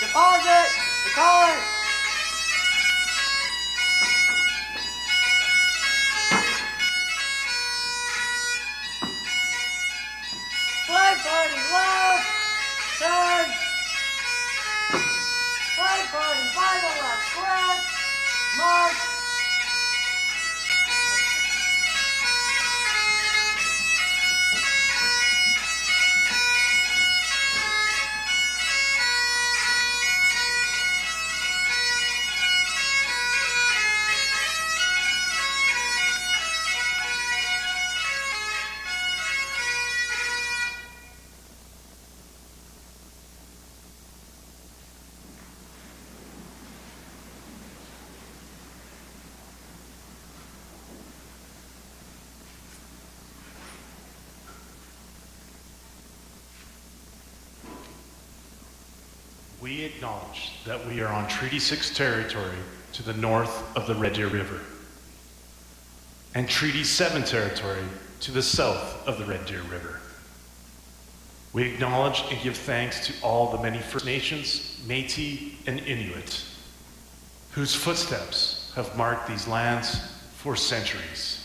Deposit the colors. Flag party left, turn. Flag party by the left, correct. March. We acknowledge that we are on Treaty 6 territory to the north of the Red Deer River, and Treaty 7 territory to the south of the Red Deer River. We acknowledge and give thanks to all the many First Nations, Métis, and Inuit whose footsteps have marked these lands for centuries.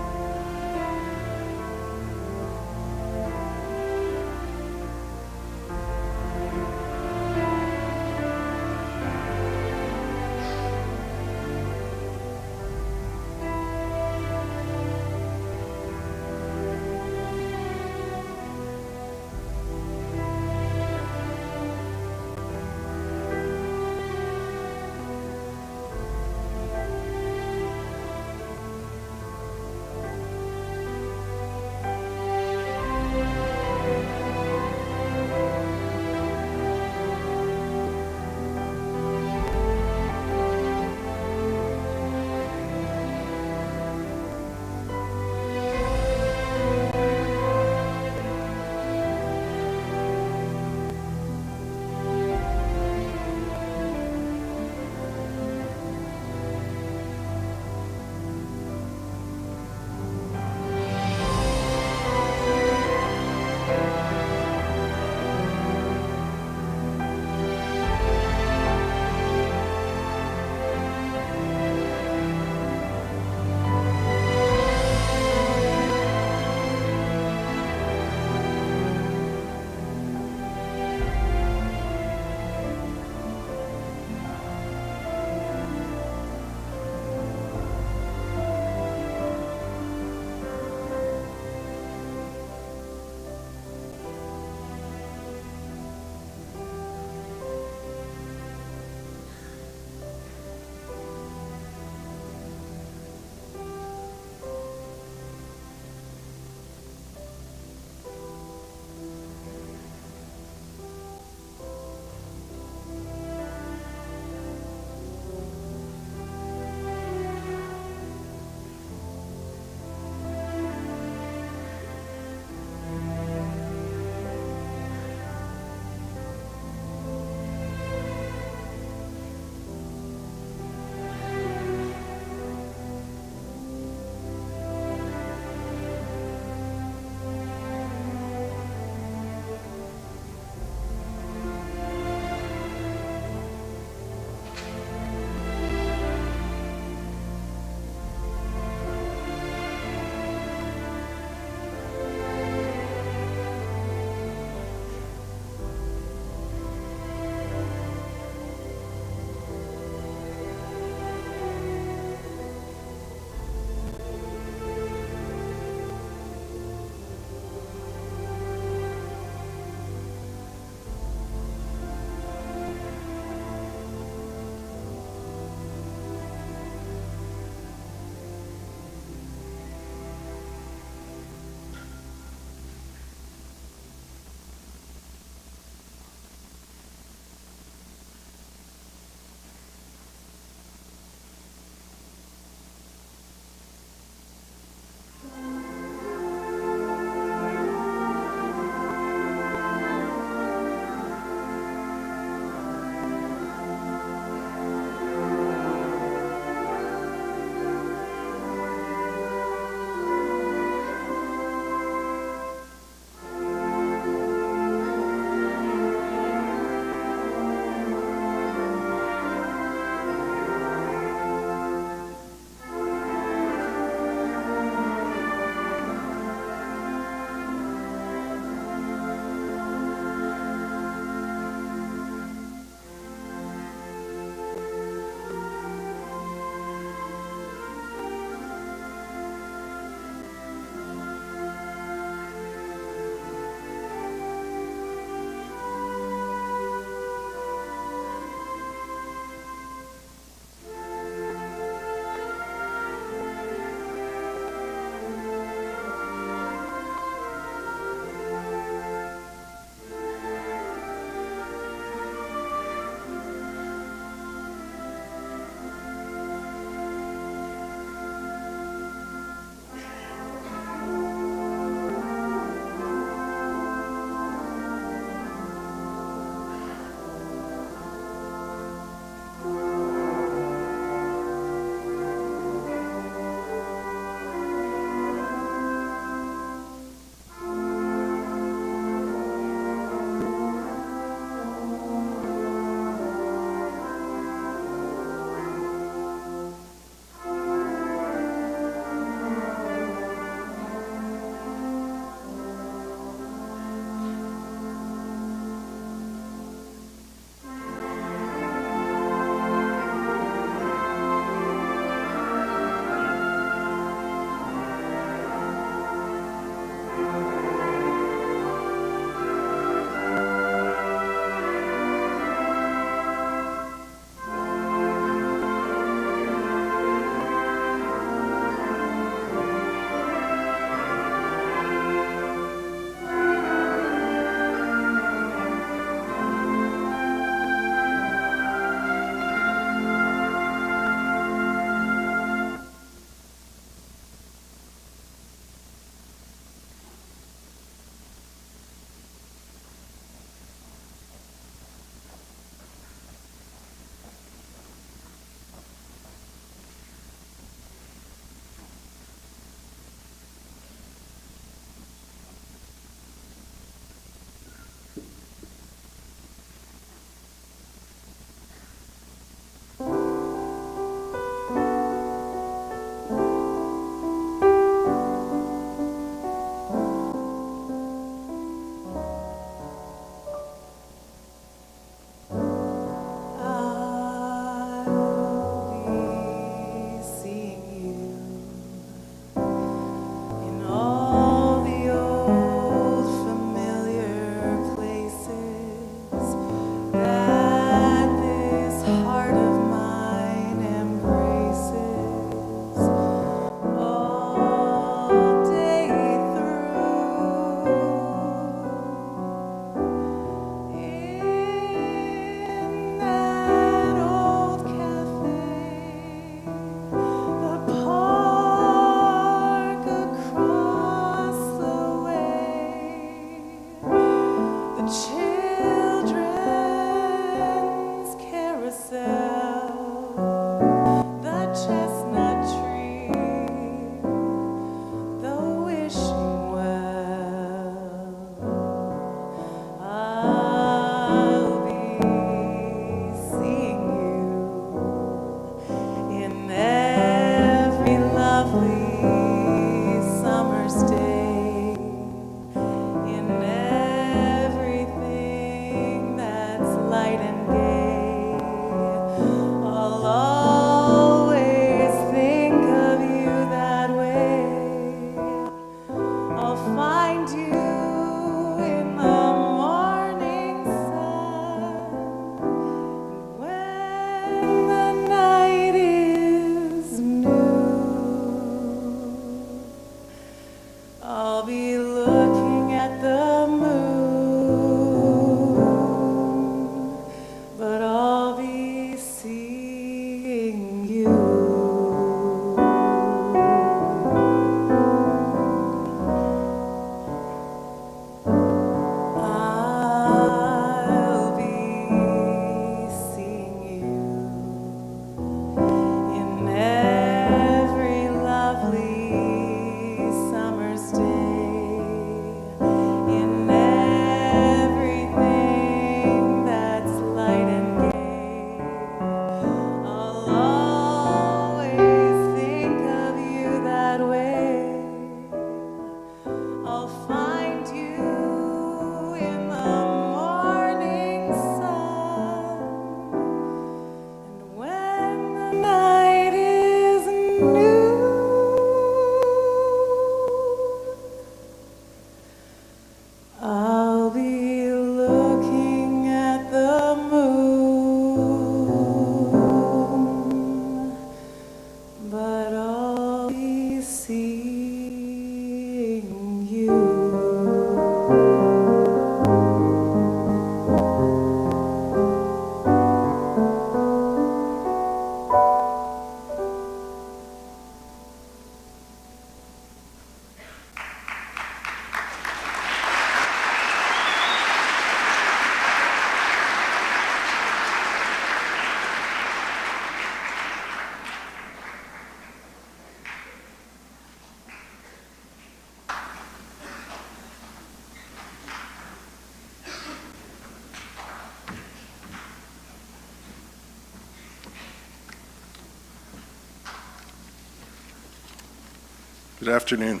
Good afternoon.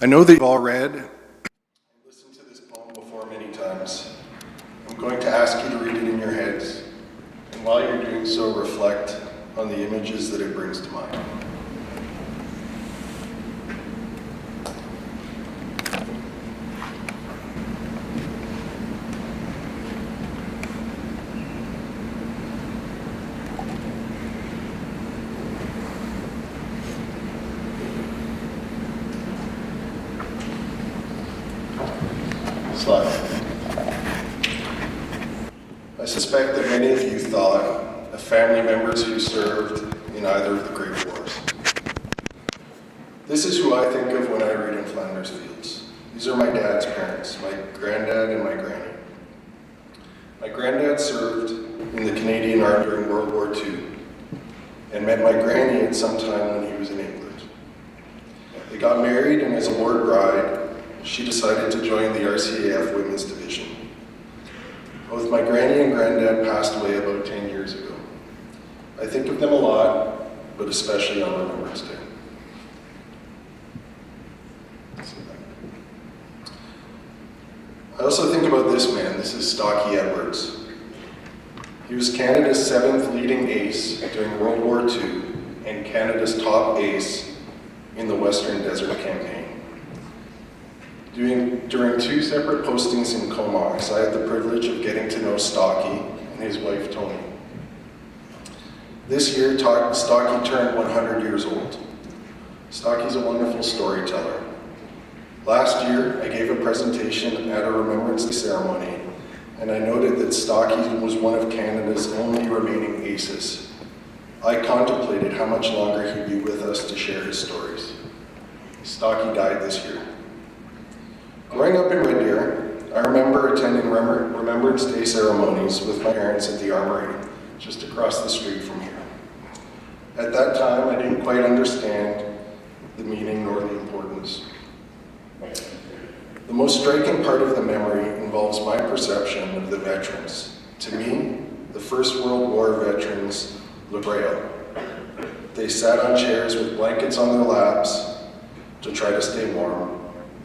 I know that you've all read and listened to this poem before many times. I'm going to ask you to read it in your heads, and while you're doing so, reflect on the images that it brings to mind. I suspect that many of you thought of family members who served in either of the Great Wars. This is who I think of when I read In Flanders Fields. These are my dad's parents, my granddad and my granny. My granddad served in the Canadian Army during World War II and met my granny at some time when he was in England. They got married, and as a ward bride, she decided to join the RCAF Women's Division. Both my granny and granddad passed away about 10 years ago. I think of them a lot, but especially on Remembrance Day. I also think about this man. This is Stocky Edwards. He was Canada's 7th leading ace during World War II and Canada's top ace in the Western Desert Campaign. During 2 separate postings in Comox, I had the privilege of getting to know Stocky and his wife Tony. This year, Stocky turned 100 years old. Stocky's a wonderful storyteller. Last year, I gave a presentation at a Remembrance Day ceremony, and I noted that Stocky was one of Canada's only remaining aces. I contemplated how much longer he'd be with us to share his stories. Stocky died this year. Growing up in Red Deer, I remember attending Remembrance Day ceremonies with my parents at the Armory, just across the street from here. At that time, I didn't quite understand the meaning nor the importance. The most striking part of the memory involves my perception of the veterans. To me, the First World War veterans looked frail. They sat on chairs with blankets on their laps to try to stay warm,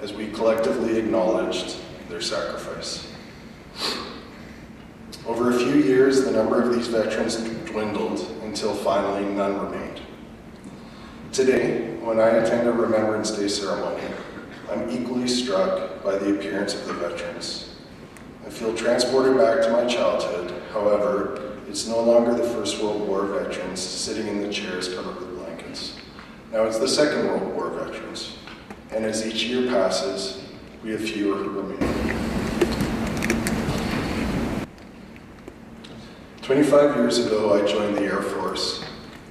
as we collectively acknowledged their sacrifice. Over a few years, the number of these veterans dwindled until finally none remained. Today, when I attend a Remembrance Day ceremony, I'm equally struck by the appearance of the veterans. I feel transported back to my childhood. However, it's no longer the First World War veterans sitting in the chairs covered with blankets. Now it's the Second World War veterans. And as each year passes, we have fewer who remain. 25 years ago, I joined the Air Force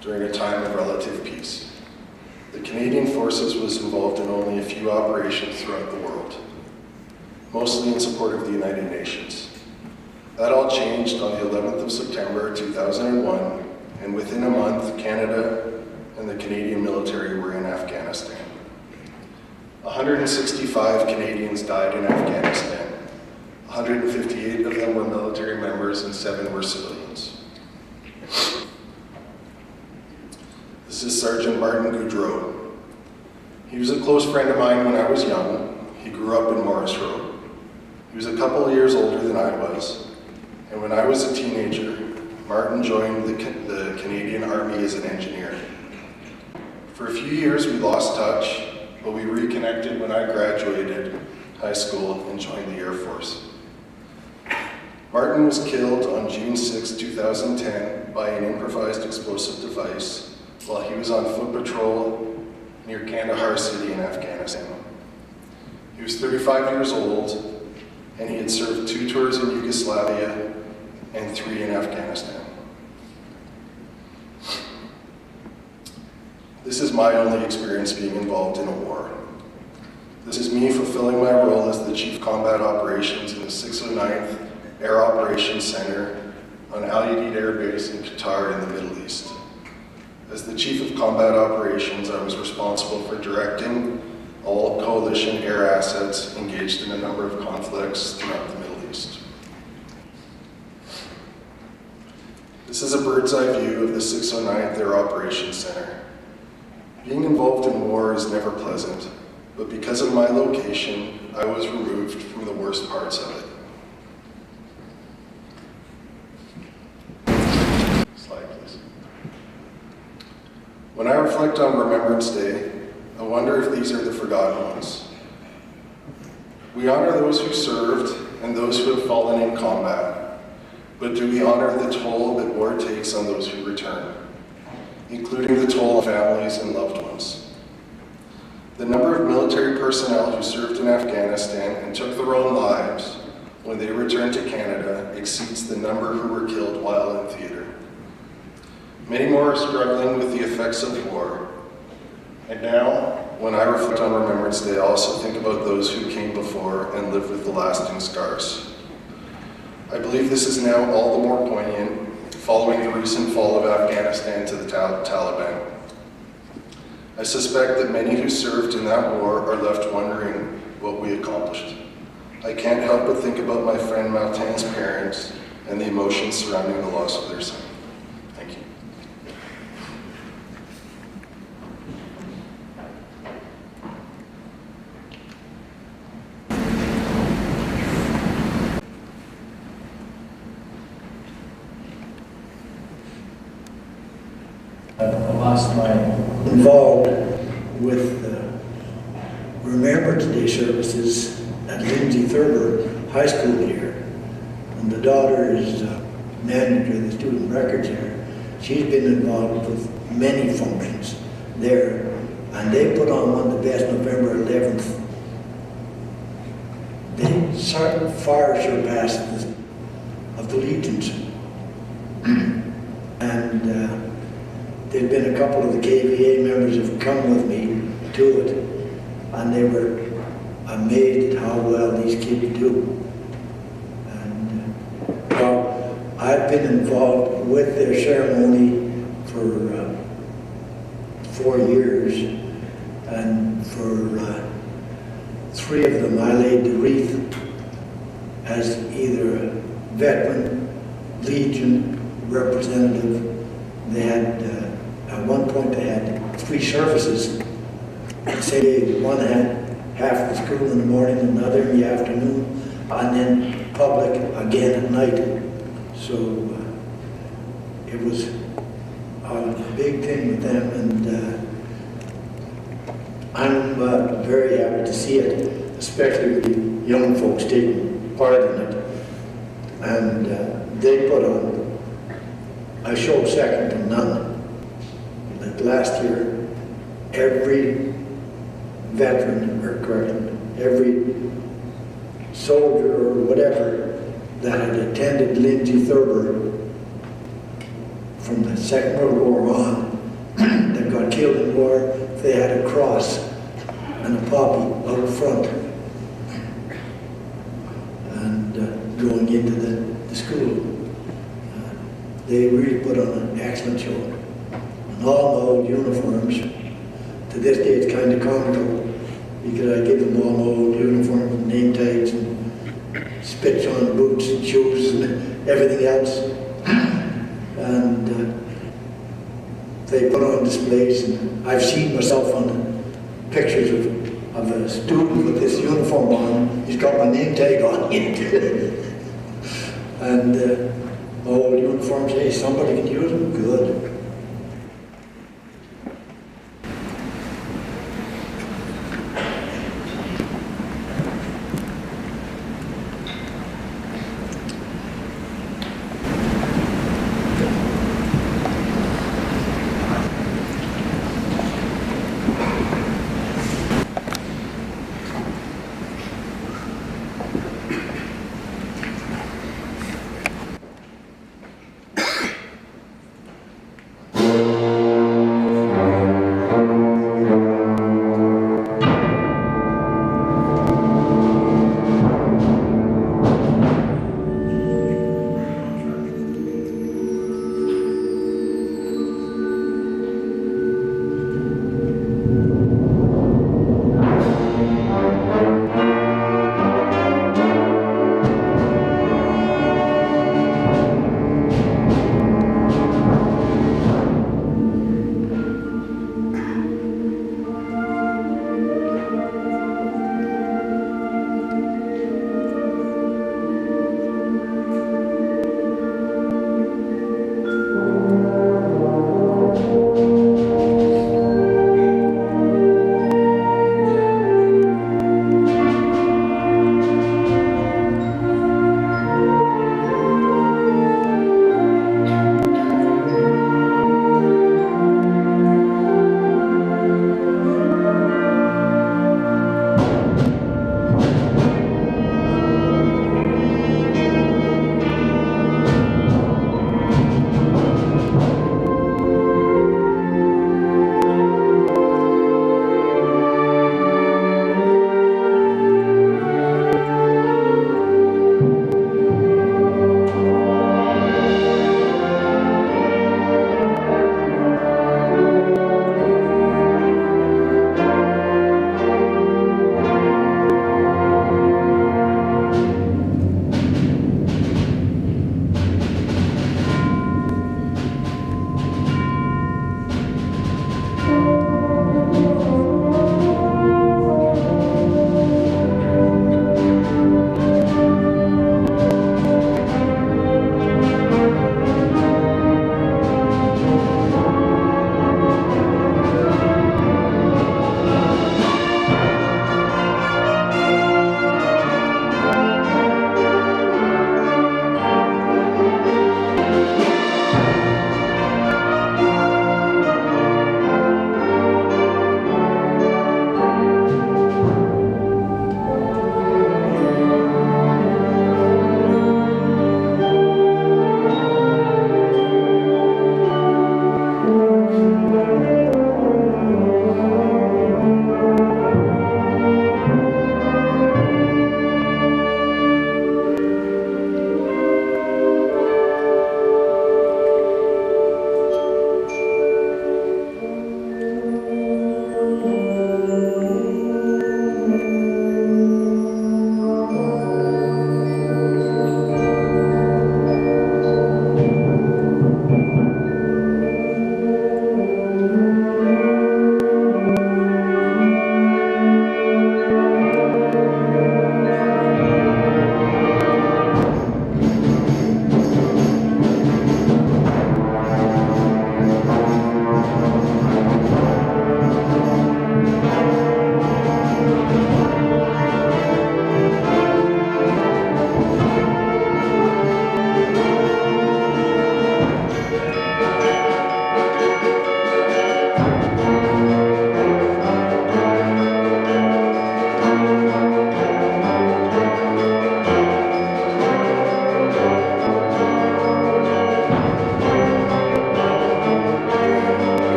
during a time of relative peace. The Canadian Forces was involved in only a few operations throughout the world, mostly in support of the United Nations. That all changed on the 11th of September 2001, and within a month, Canada and the Canadian military were in Afghanistan. 165 Canadians died in Afghanistan. 158 of them were military members and 7 were civilians. This is Sergeant Martin Goudreau. He was a close friend of mine when I was young. He grew up in Morris Road. He was a couple of years older than I was, and when I was a teenager, Martin joined the Canadian Army as an engineer. For a few years we lost touch, but we reconnected when I graduated high school and joined the Air Force. Martin was killed on June 6, 2010 by an improvised explosive device while he was on foot patrol near Kandahar City in Afghanistan. He was 35 years old, and he had served 2 tours in Yugoslavia and 3 in Afghanistan. This is my only experience being involved in a war. This is me fulfilling my role as the Chief Combat Operations in the 609th Air Operations Center on Al Udeid Air Base in Qatar in the Middle East. As the Chief of Combat Operations, I was responsible for directing all coalition air assets engaged in a number of conflicts throughout the Middle East. This is a bird's eye view of the 609th Air Operations Center. Being involved in war is never pleasant, but because of my location, I was removed from the worst parts of it. Slide, please. When I reflect on Remembrance Day, I wonder if these are the forgotten ones. We honor those who served and those who have fallen in combat, but do we honor the toll that war takes on those who return, including the toll of families and loved ones? The number of military personnel who served in Afghanistan and took their own lives when they returned to Canada exceeds the number who were killed while in theater. Many more are struggling with the effects of war. And now, when I reflect on Remembrance Day, I also think about those who came before and lived with the lasting scars. I believe this is now all the more poignant following the recent fall of Afghanistan to the Taliban. I suspect that many who served in that war are left wondering what we accomplished. I can't help but think about my friend Martin's parents and the emotions surrounding the loss of their son. Thank you. Last night, involved with the Remembrance Day services at Lindsay Thurber High School here. And the daughter is manager of the student records here. She's been involved with many functions there. And they put on one of the best November 11th. They far surpassed of the Legions. And there'd been a couple of the KVA members have come with me to it, and they were amazed at how well these kids do. And well, I've been involved with their ceremony for 4 years, and for 3 of them I laid the wreath as either a veteran, Legion representative. They had, at one point they had 3 services. Say one had half the school in the morning, another in the afternoon, and then public again at night. So it was a big thing with them, and I'm very happy to see it, especially with the young folks taking part in it. And they put on a show second to none. Like last year, every veteran, or correction, every soldier or whatever that had attended Lindsay Thurber from the Second World War on, that got killed in war, they had a cross and a poppy out front and going into the school. They really put on an excellent show. And all old uniforms, to this day it's kind of comical, because I give them all old uniforms with name tags and spits on boots and shoes and everything else. And they put on displays, and I've seen myself on pictures of a student with this uniform on. He's got my name tag on it. And old uniforms, hey, somebody can use them, good.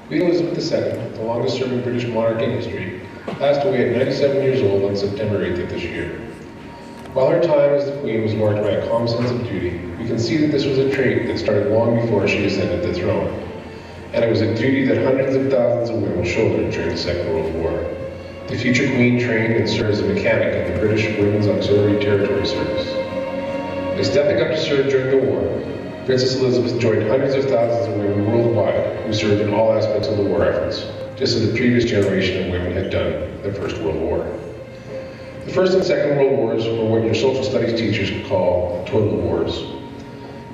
Queen Elizabeth II, the longest-serving British monarch in history, passed away at 97 years old on September 8th of this year. While her time as the Queen was marked by a calm sense of duty, we can see that this was a trait that started long before she ascended the throne. And it was a duty that hundreds of thousands of women shouldered during the Second World War. The future Queen trained and served as a mechanic in the British Women's Auxiliary Territory Service. By stepping up to serve during the war, Princess Elizabeth joined hundreds of thousands of women worldwide who served in all aspects of the war efforts, just as the previous generation of women had done in the First World War. The First and Second World Wars were what your social studies teachers would call total wars.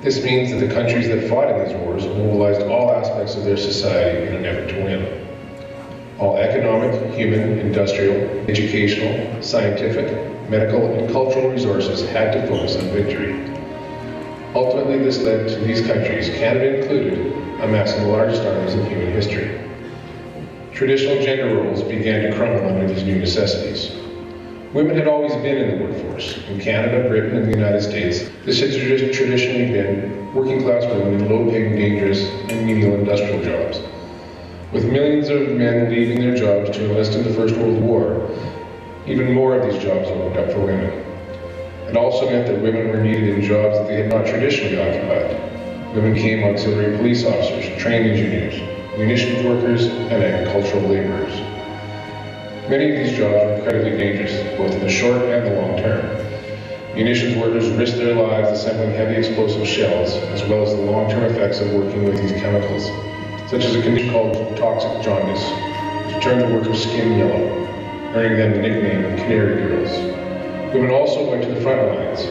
This means that the countries that fought in these wars mobilized all aspects of their society in an effort to win. All economic, human, industrial, educational, scientific, medical, and cultural resources had to focus on victory. Ultimately, this led to these countries, Canada included, amassing the largest armies in human history. Traditional gender roles began to crumble under these new necessities. Women had always been in the workforce. In Canada, Britain, and the United States, this had traditionally been working-class women in low-paying, dangerous, and menial industrial jobs. With millions of men leaving their jobs to enlist in the First World War, even more of these jobs opened up for women. It also meant that women were needed in jobs that they had not traditionally occupied. Women became auxiliary police officers, train engineers, munitions workers, and agricultural laborers. Many of these jobs were incredibly dangerous, both in the short and the long term. Munitions workers risked their lives assembling heavy explosive shells, as well as the long-term effects of working with these chemicals, such as a condition called toxic jaundice, which turned the workers' skin yellow, earning them the nickname of Canary Girls. Women also went to the front lines.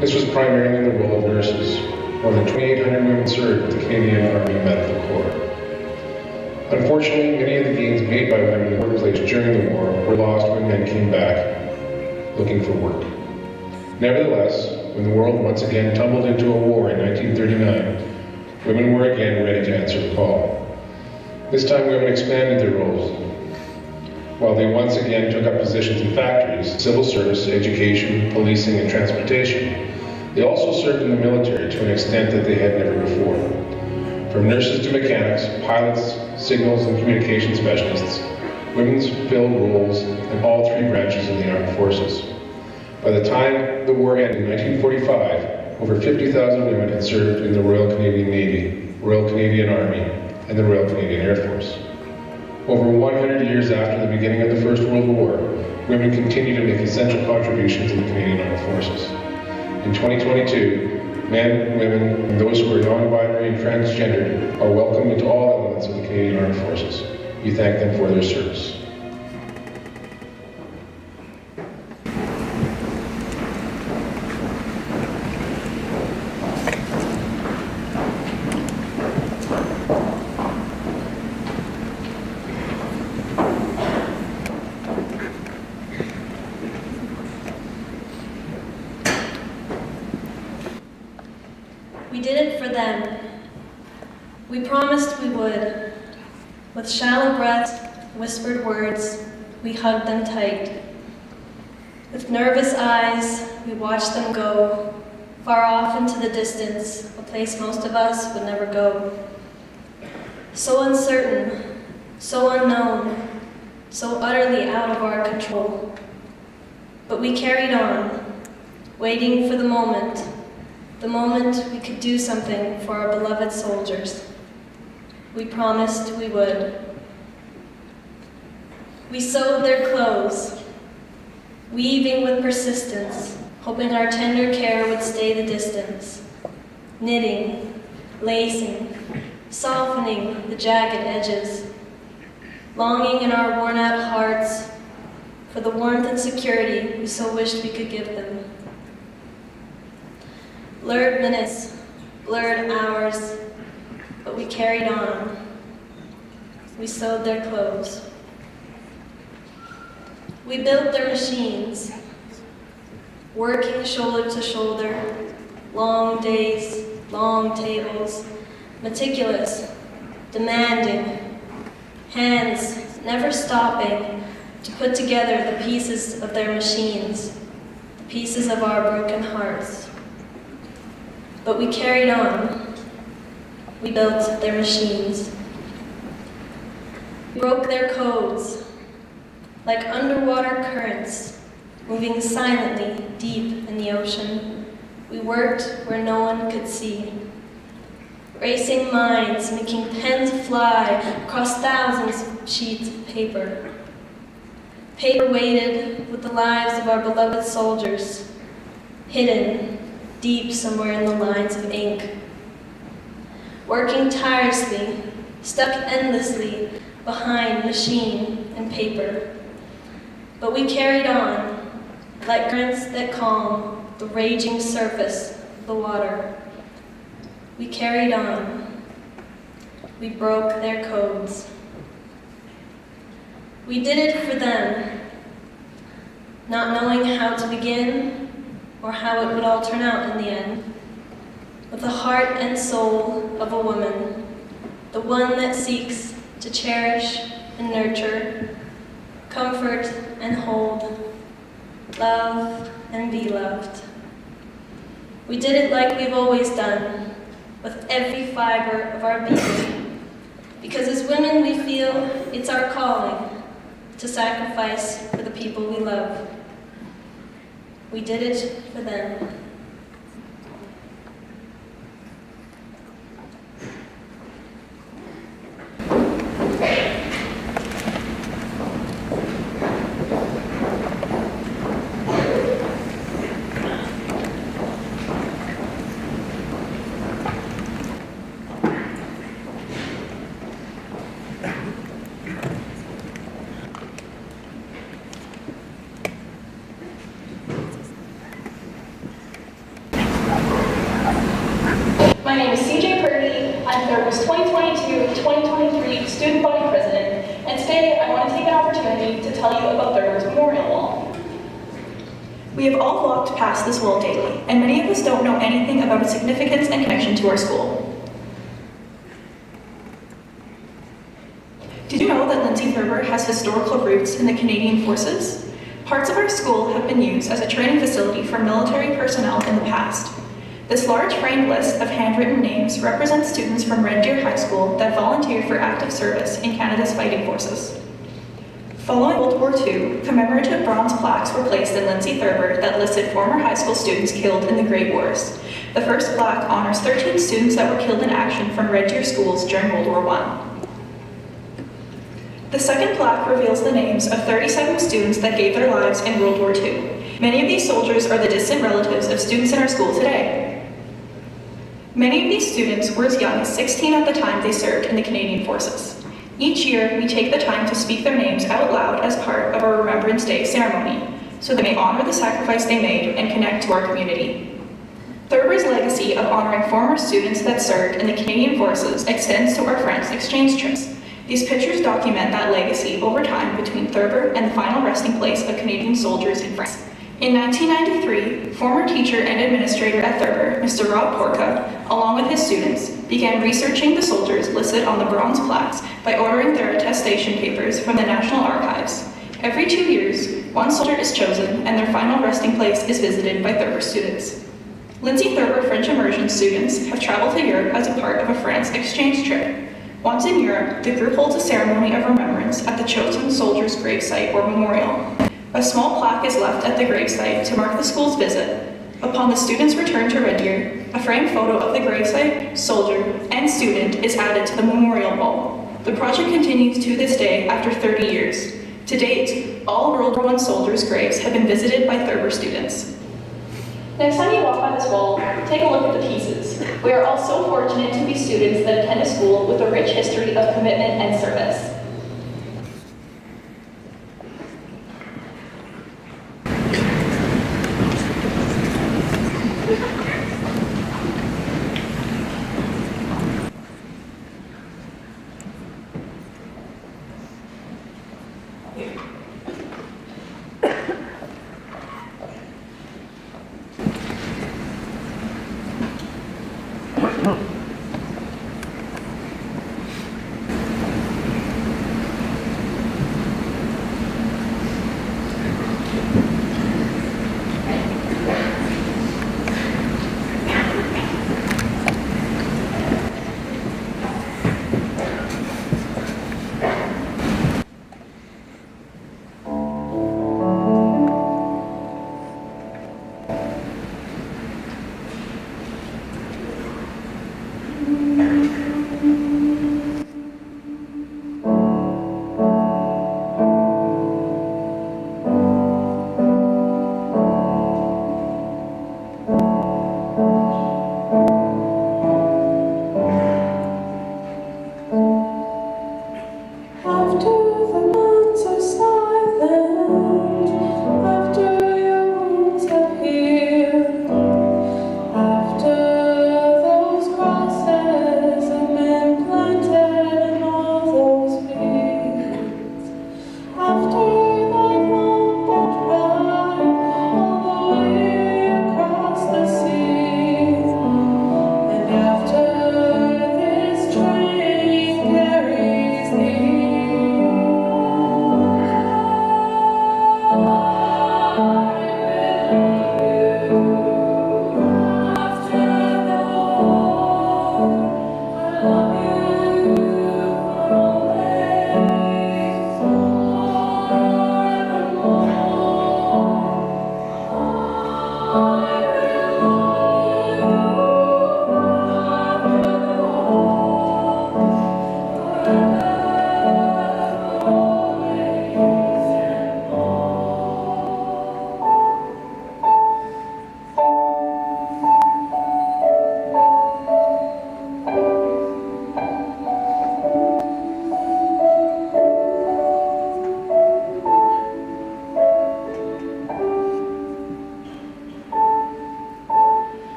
This was primarily in the role of nurses. More than 2,800 women served with the Canadian Army Medical Corps. Unfortunately, many of the gains made by women in the workplace during the war were lost when men came back looking for work. Nevertheless, when the world once again tumbled into a war in 1939, women were again ready to answer the call. This time, women expanded their roles. While they once again took up positions in factories, civil service, education, policing, and transportation, they also served in the military to an extent that they had never before. From nurses to mechanics, pilots, signals, and communication specialists, women filled roles in all three branches of the armed forces. By the time the war ended in 1945, over 50,000 women had served in the Royal Canadian Navy, Royal Canadian Army, and the Royal Canadian Air Force. Over 100 years after the beginning of the First World War, women continue to make essential contributions to the Canadian Armed Forces. In 2022, men, women, and those who are non-binary and transgendered are welcomed into all elements of the Canadian Armed Forces. We thank them for their service. We did it for them. We promised we would. With shallow breaths, whispered words, we hugged them tight. With nervous eyes, we watched them go, far off into the distance, a place most of us would never go. So uncertain, so unknown, so utterly out of our control. But we carried on, waiting for the moment we could do something for our beloved soldiers. We promised we would. We sewed their clothes, weaving with persistence, hoping our tender care would stay the distance. Knitting, lacing, softening the jagged edges, longing in our worn-out hearts for the warmth and security we so wished we could give them. Blurred minutes, blurred hours, but we carried on. We sewed their clothes. We built their machines, working shoulder to shoulder, long days, long tables, meticulous, demanding, hands never stopping to put together the pieces of their machines, the pieces of our broken hearts. But we carried on. We built their machines. We broke their codes, like underwater currents, moving silently deep in the ocean. We worked where no one could see. Racing minds, making pens fly across thousands of sheets of paper. Paper weighted with the lives of our beloved soldiers, hidden deep somewhere in the lines of ink. Working tirelessly, stuck endlessly behind machine and paper. But we carried on, like currents that calm the raging surface of the water. We carried on. We broke their codes. We did it for them, not knowing how to begin or how it would all turn out in the end. With the heart and soul of a woman, the one that seeks to cherish and nurture, comfort and hold, love and be loved. We did it like we've always done, with every fiber of our being, because as women we feel it's our calling to sacrifice for the people we love. We did it for them. My name is CJ Purdy. I'm Thurber's 2022-2023 Student Body President, and today I want to take an opportunity to tell you about Thurber's Memorial Wall. We have all walked past this wall daily, and many of us don't know anything about its significance and connection to our school. Did you know that Lindsay Thurber has historical roots in the Canadian Forces? Parts of our school have been used as a training facility for military personnel in the past. This large framed list of handwritten names represents students from Red Deer High School that volunteered for active service in Canada's fighting forces. Following World War II, commemorative bronze plaques were placed in Lindsay Thurber that listed former high school students killed in the Great Wars. The first plaque honors 13 students that were killed in action from Red Deer schools during World War I. The second plaque reveals the names of 37 students that gave their lives in World War II. Many of these soldiers are the distant relatives of students in our school today. Many of these students were as young as 16 at the time they served in the Canadian Forces. Each year, we take the time to speak their names out loud as part of our Remembrance Day ceremony, so they may honor the sacrifice they made and connect to our community. Thurber's legacy of honoring former students that served in the Canadian Forces extends to our France exchange trips. These pictures document that legacy over time between Thurber and the final resting place of Canadian soldiers in France. In 1993, former teacher and administrator at Thurber, Mr. Rob Porca, along with his students, began researching the soldiers listed on the bronze plaques by ordering their attestation papers from the National Archives. Every 2 years, one soldier is chosen and their final resting place is visited by Thurber students. Lindsay Thurber French immersion students have traveled to Europe as a part of a France exchange trip. Once in Europe, the group holds a ceremony of remembrance at the chosen soldier's gravesite or memorial. A small plaque is left at the gravesite to mark the school's visit. Upon the student's return to Red Deer, a framed photo of the gravesite, soldier, and student is added to the memorial wall. The project continues to this day after 30 years. To date, all World War I soldiers' graves have been visited by Thurber students. Next time you walk by this wall, take a look at the pieces. We are all so fortunate to be students that attend a school with a rich history of commitment and service.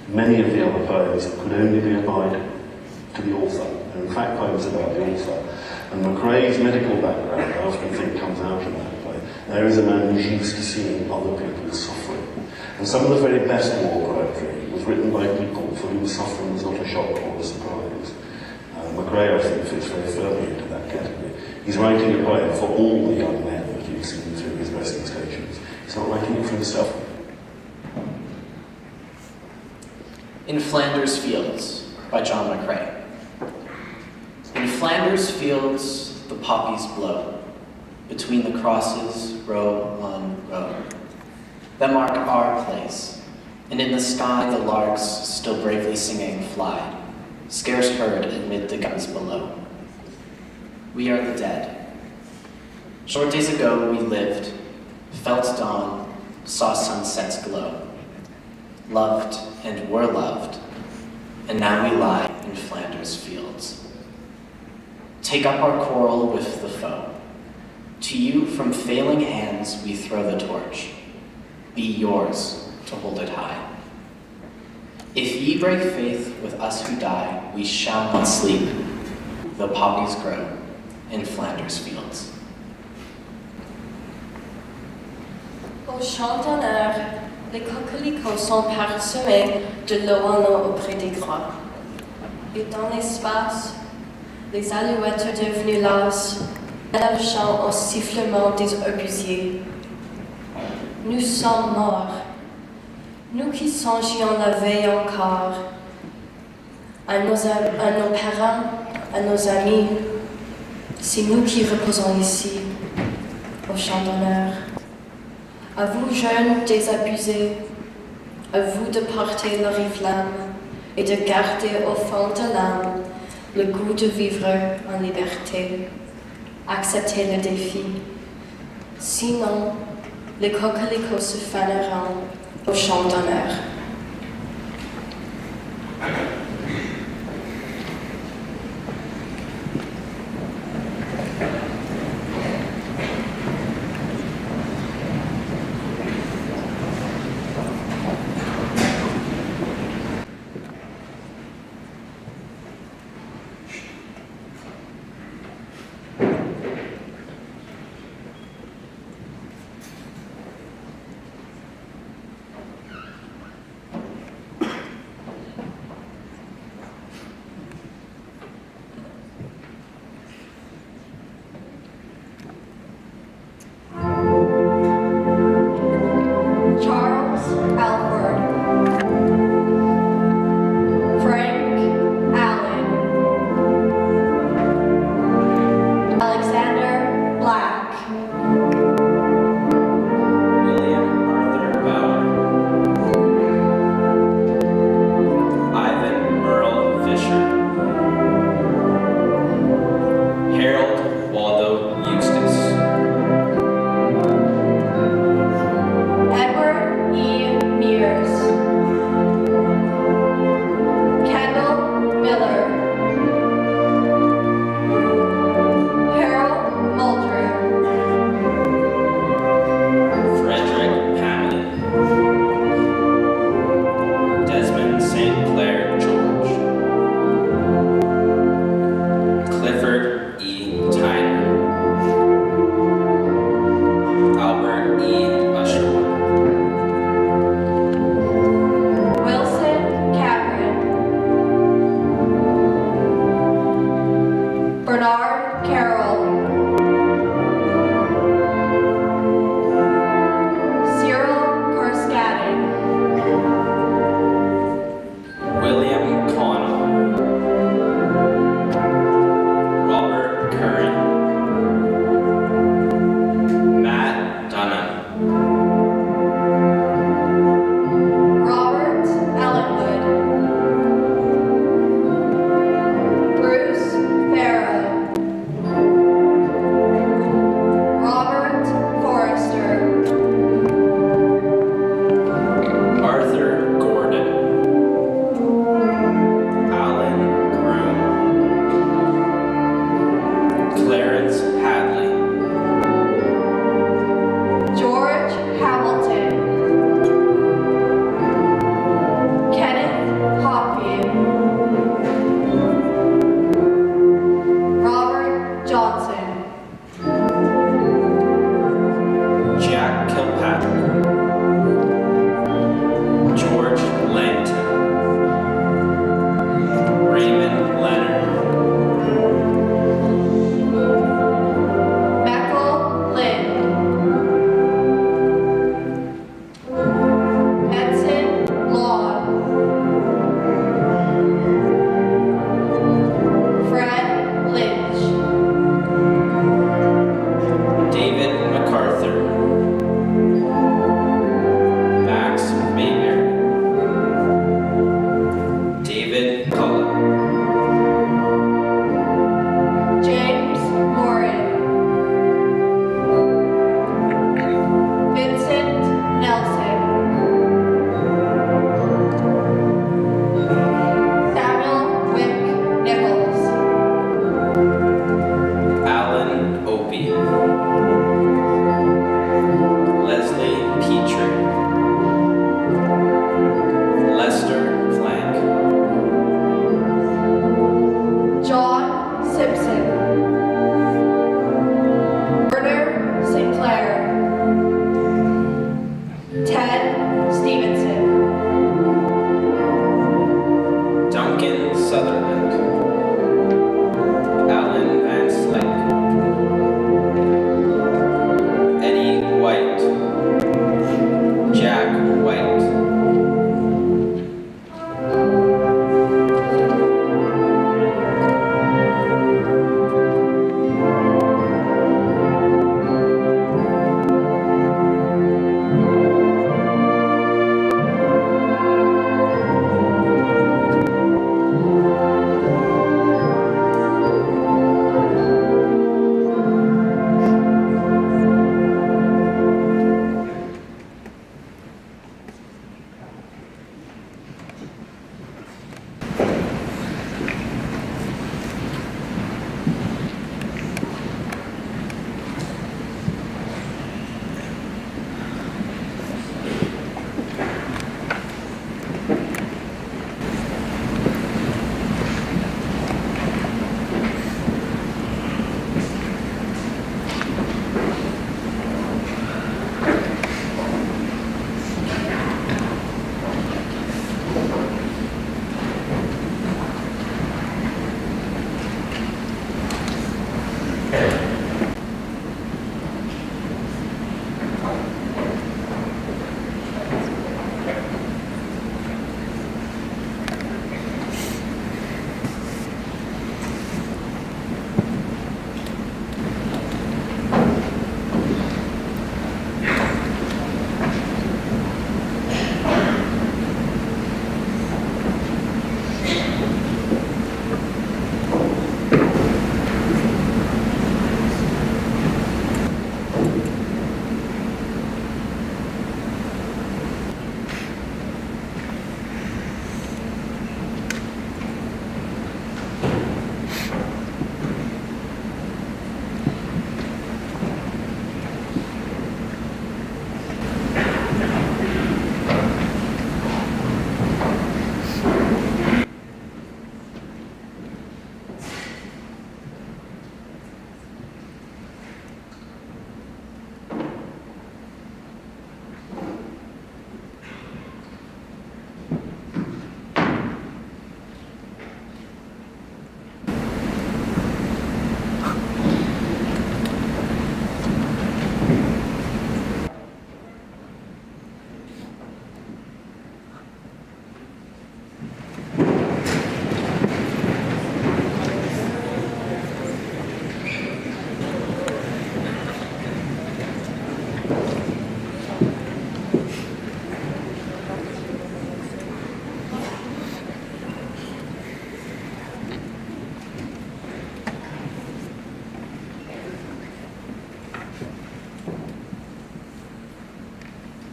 Many of the other poems could only be applied to the author. They're in fact poems about the author. And McRae's medical background, I often think, comes out in that play. There is a man who's used to seeing other people's suffering. And some of the very best war poetry was written by people for whom suffering was not a shock or a surprise. McRae, I think, fits very firmly into that category. He's writing a poem for all the young men that he's seen through his rescue stations. He's not writing it for himself. In Flanders Fields by John McRae. In Flanders Fields the poppies blow, between the crosses, row on row, that mark our place, and in the sky the larks, still bravely singing, fly, scarce heard amid the guns below. We are the dead. Short days ago we lived, felt dawn, saw sunsets glow, loved and were loved, and now we lie in Flanders Fields. Take up our quarrel with the foe. To you from failing hands we throw the torch. Be yours to hold it high. If ye break faith with us who die, we shall not sleep, though poppies grow in Flanders Fields. Au champ d'honneur, les coquelicots sont parsemés de l'eau en eau auprès des grottes. Et dans l'espace, les alouettes devenues lasses, elles chantent au sifflement des obusiers. Nous sommes morts, nous qui songions la veille encore, à nos parents, à nos amis, c'est nous qui reposons ici, au champ d'honneur. À vous, jeunes désabusés, à vous de porter l'oriflamme et de garder au fond de l'âme le goût de vivre en liberté. Acceptez le défi. Sinon, les coquelicots se faneront au champ d'honneur.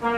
Thank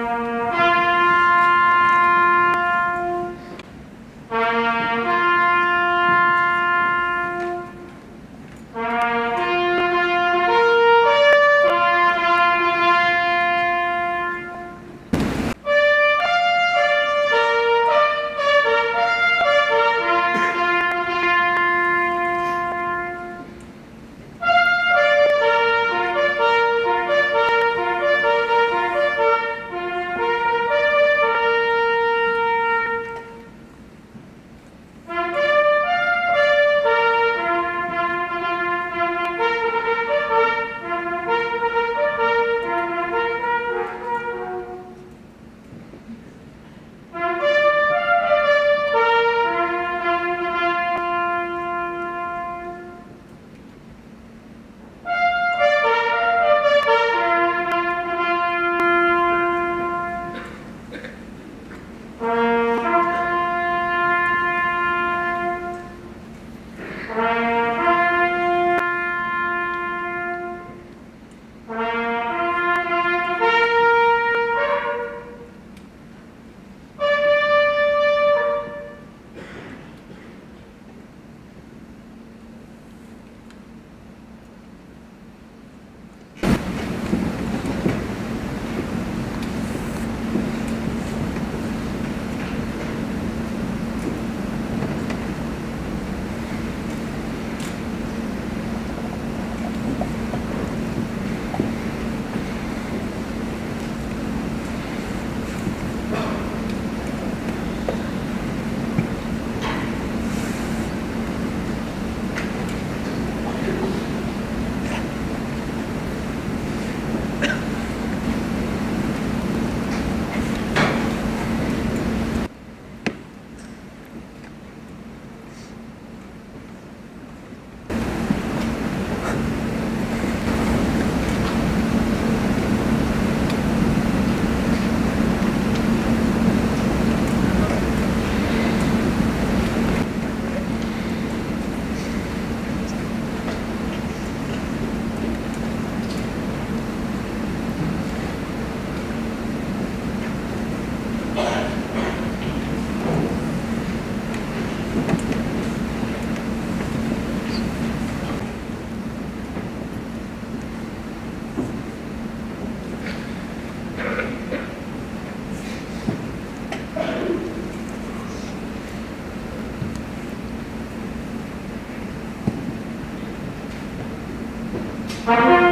you.